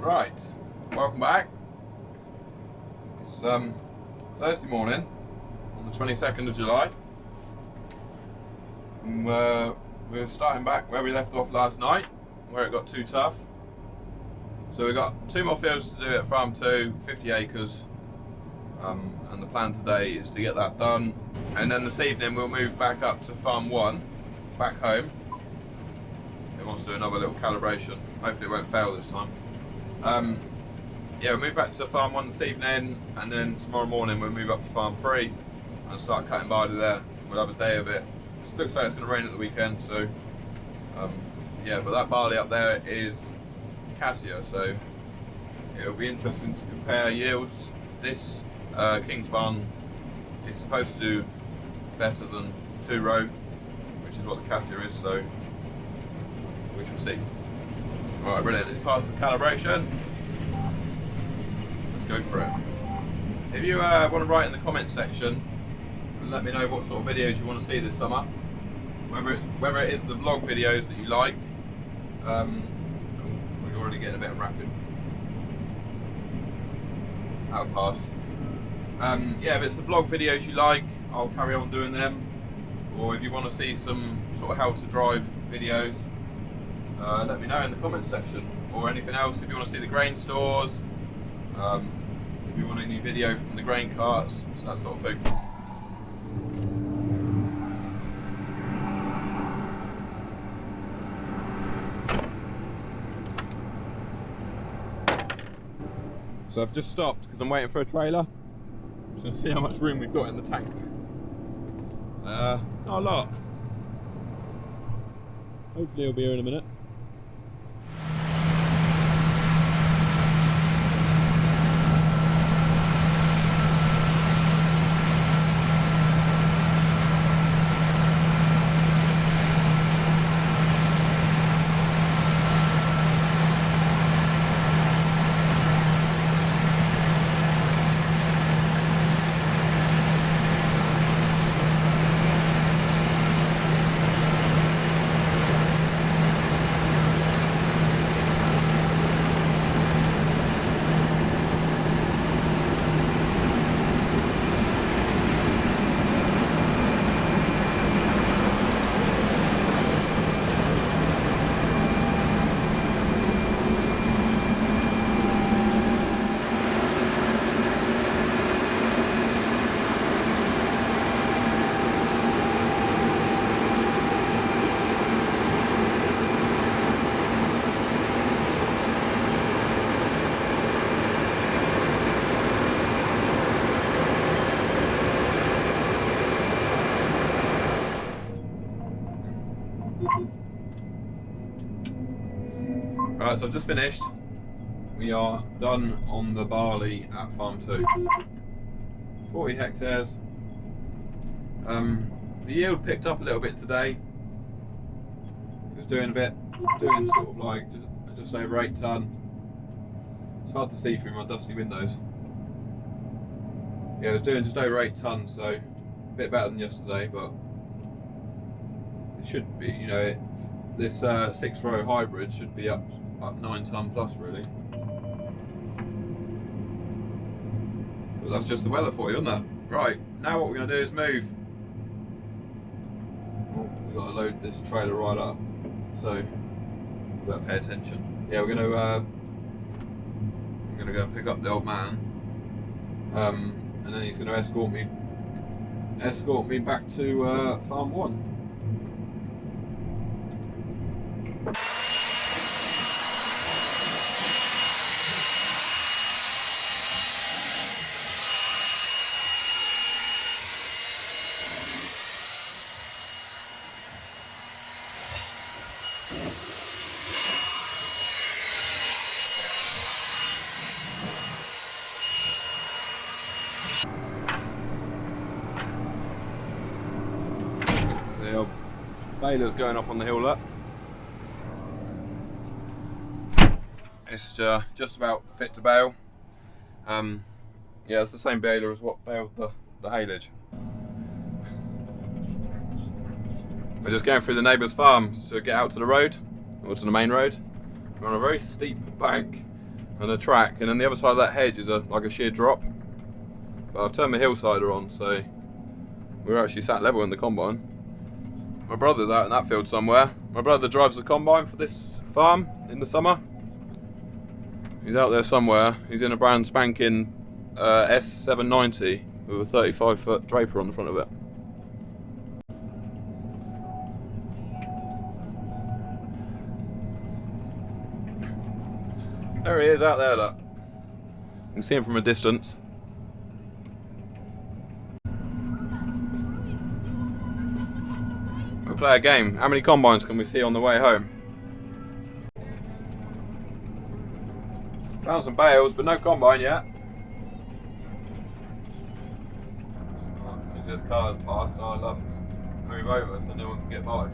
Right, welcome back. It's Thursday morning on the 22nd of July. And, we're starting back where we left off last night, where it got too tough. So we've got 2 more fields to do at Farm 2, 50 acres. And the plan today is to get that done. And then this evening we'll move back up to Farm 1, back home. It wants to do another little calibration. Hopefully it won't fail this time. Yeah, we'll move back to Farm 1 this evening, and then tomorrow morning we'll move up to Farm 3 and start cutting barley there. We'll have a day of it. It looks like it's going to rain at the weekend, so yeah, but that barley up there is cassia, so it'll be interesting to compare yields. This King's Barn is supposed to do better than 2-row, which is what the cassia is, so we shall see. Right, brilliant, it's past the calibration. Let's go for it. If you want to write in the comment section and let me know what sort of videos you want to see this summer, whether it is the vlog videos that you like. We're already getting a bit of rapid out past. Yeah, if it's the vlog videos you like, I'll carry on doing them. Or if you want to see some sort of how to drive videos, let me know in the comment section, or anything else. If you want to see the grain stores, if you want any video from the grain carts, so that sort of thing. So I've just stopped because I'm waiting for a trailer. Just going to see how much room we've got in the tank. Not a lot. Hopefully he'll be here in a minute. Right, so I've just finished. We are done on the barley at Farm 2. 40 hectares. The yield picked up a little bit today. It was doing sort of like just over 8 tonne. It's hard to see through my dusty windows. Yeah, it was doing just over 8 tonne, so a bit better than yesterday, but it should be, you know, this 6-row hybrid should be up 9 tonne plus really. But that's just the weather for you, isn't it? Right, now what we're going to do is move. Oh, we've got to load this trailer right up, so we better pay attention. Yeah, we're going to go and pick up the old man, and then he's going to escort me back to Farm 1. Baler's going up on the hill up. It's just about fit to bale. Yeah, it's the same baler as what baled the haylage. We're just going through the neighbour's farms to get out to the road, or to the main road. We're on a very steep bank and a track, and on the other side of that hedge is like a sheer drop. But I've turned my hillsider on, so we're actually sat level in the combine. My brother's out in that field somewhere. My brother drives the combine for this farm in the summer. He's out there somewhere. He's in a brand spanking S790 with a 35-foot draper on the front of it. There he is out there, look. You can see him from a distance. We'll play a game. How many combines can we see on the way home? Found some bales, but no combine yet. Just cars past, so I'll move over so no one can get by.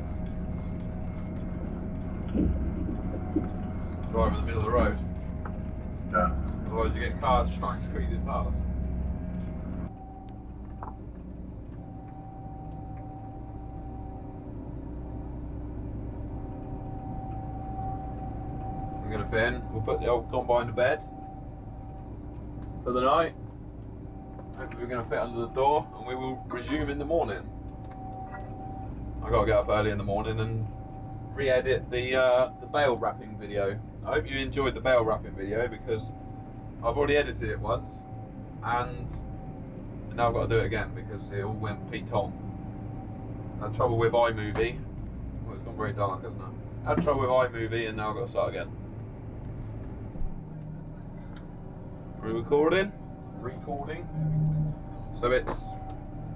Drive in the middle of the road. Yeah. Otherwise you get cars trying to squeeze it past. We're going to fin. We'll put the old combine to bed for the night. Hopefully we're going to fit under the door, and we will resume in the morning. I've got to get up early in the morning and re-edit the bale wrapping video. I hope you enjoyed the bale wrapping video, because I've already edited it once and now I've got to do it again because it all went Pete Tom. I had trouble with iMovie. Well, it's gone very dark, hasn't it? I had trouble with iMovie and now I've got to start again. Recording. So it's,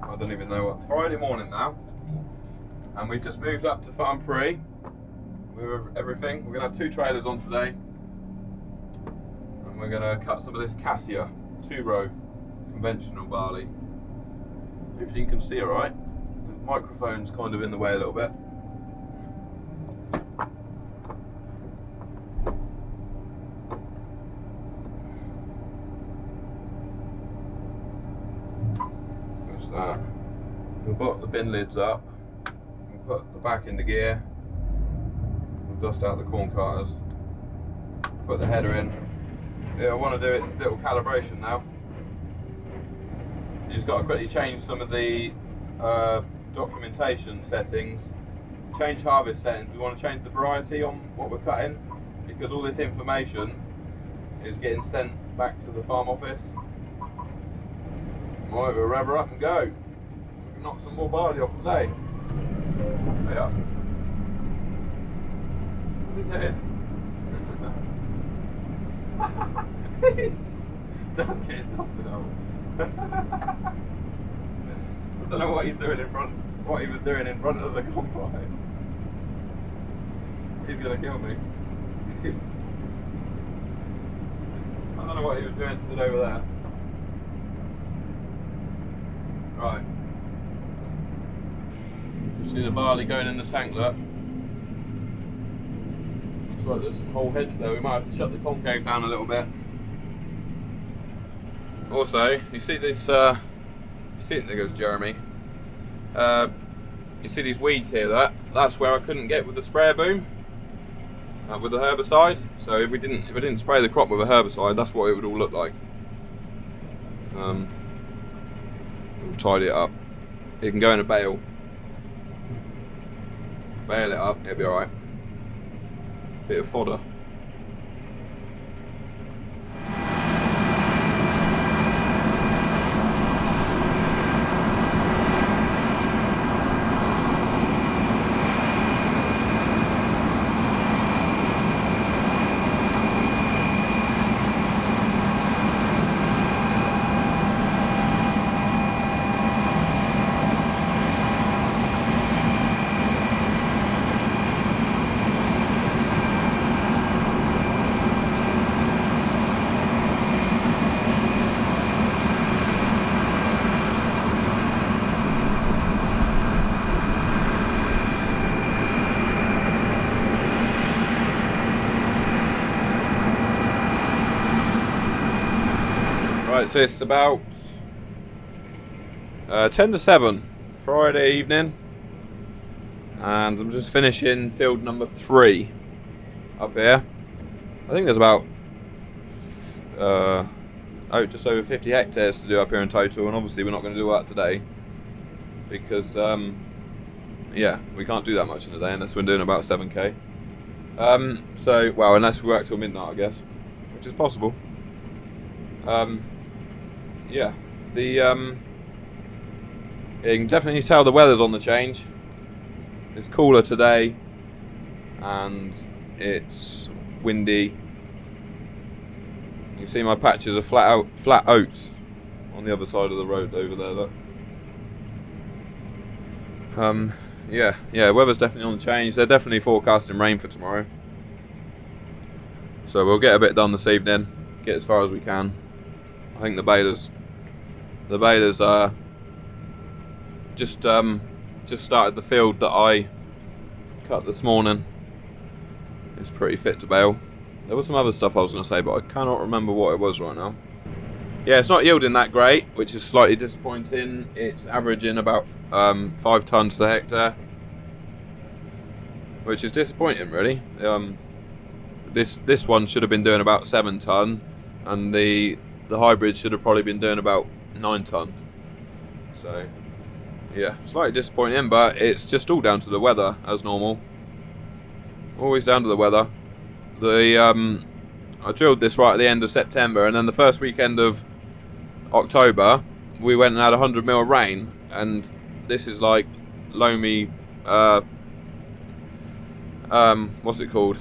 I don't even know what, Friday morning now, and we've just moved up to Farm 3 with everything. We're going to have 2 trailers on today, and we're going to cut some of this cassia 2-row conventional barley. If you can see it right, the microphone's kind of in the way a little bit. That. We'll put the bin lids up, we'll put the back into gear, we'll dust out the corn carters, put the header in. Yeah, I want to do its little calibration now. You just got to quickly change some of the documentation settings, change harvest settings. We want to change the variety on what we're cutting, because all this information is getting sent back to the farm office. Right, we'll rev her up and go. We can knock some more barley off today. Hey up. What's it doing? Dad's getting dusted out. I don't know what he's doing in front. What he was doing in front of the combine. He's gonna kill me. I don't know what he was doing stood over there. Right. See the barley going in the tank, look. Looks like there's some whole heads there. We might have to shut the concave down a little bit. Also, you see this, there goes Jeremy. You see these weeds here, that's where I couldn't get with the sprayer boom, with the herbicide. So if I didn't spray the crop with a herbicide, that's what it would all look like. We'll tidy it up. It can go in a bale. Bale it up, it'll be alright. Bit of fodder. Right, so it's about 10 to 7 Friday evening, and I'm just finishing field number 3 up here. I think there's about just over 50 hectares to do up here in total, and obviously we're not going to do that today because yeah, we can't do that much in a day unless we're doing about 7k. So, well, unless we work till midnight, I guess, which is possible. Yeah, you can definitely tell the weather's on the change. It's cooler today, and it's windy. You can see my patches of flat oats on the other side of the road over there. Look. Yeah, weather's definitely on the change. They're definitely forecasting rain for tomorrow, so we'll get a bit done this evening. Get as far as we can. I think the balers just started the field that I cut this morning. It's pretty fit to bale. There was some other stuff I was going to say, but I cannot remember what it was right now. Yeah, it's not yielding that great, which is slightly disappointing. It's averaging about 5 tonnes per hectare, which is disappointing, really. This one should have been doing about 7 tonne, and the hybrid should have probably been doing about 9 tonne. So yeah, slightly disappointing, but it's just all down to the weather, as normal. Always down to the weather. I drilled this right at the end of September, and then the first weekend of October we went and had 100 mil rain, and this is like loamy, what's it called?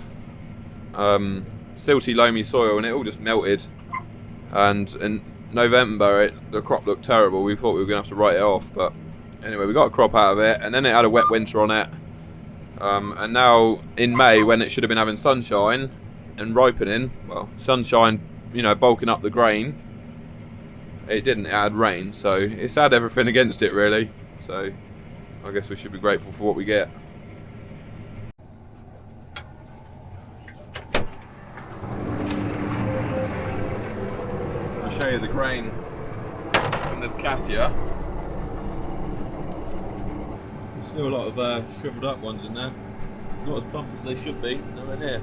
Silty loamy soil, and it all just melted. And in November the crop looked terrible. We thought we were going to have to write it off, but anyway, we got a crop out of it, and then it had a wet winter on it. And now in May, when it should have been having sunshine and ripening, well, sunshine, you know, bulking up the grain, it didn't. It had rain, so it's had everything against it, really. So I guess we should be grateful for what we get. I'll show you the grain from this cassia. There's still a lot of shriveled up ones in there. Not as plump as they should be, nowhere near.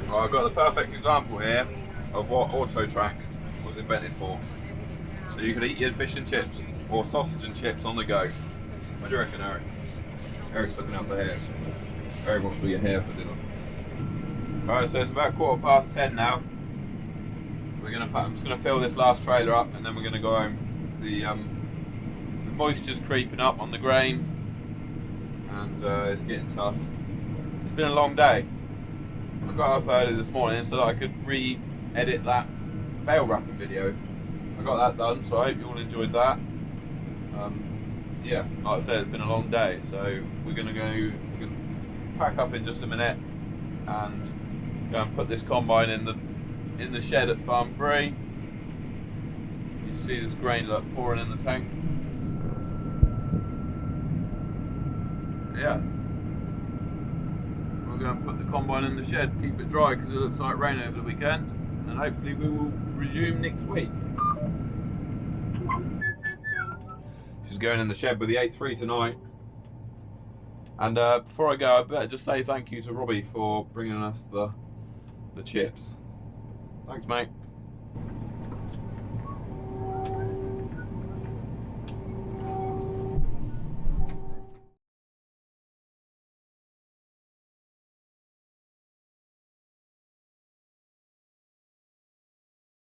Well, I've got the perfect example here of what Auto-Trac was invented for. So you could eat your fish and chips, or sausage and chips on the go. What do you reckon, Eric? Eric's looking out for hairs. Eric wants to eat hair for dinner. Alright, so it's about 10:15 now. I'm just gonna fill this last trailer up, and then we're gonna go home. The moisture's creeping up on the grain, and it's getting tough. It's been a long day. I got up early this morning so that I could re-edit that bale wrapping video. I got that done, so I hope you all enjoyed that. Yeah, like I said, it's been a long day, so we're gonna pack up in just a minute and go and put this combine in the shed at Farm 3. You see this grain pouring in the tank. Yeah, we're going to put the combine in the shed, keep it dry because it looks like rain over the weekend, and hopefully we will resume next week. She's going in the shed with the 8.3 tonight. And before I go, I better just say thank you to Robbie for bringing us the chips. Thanks, mate.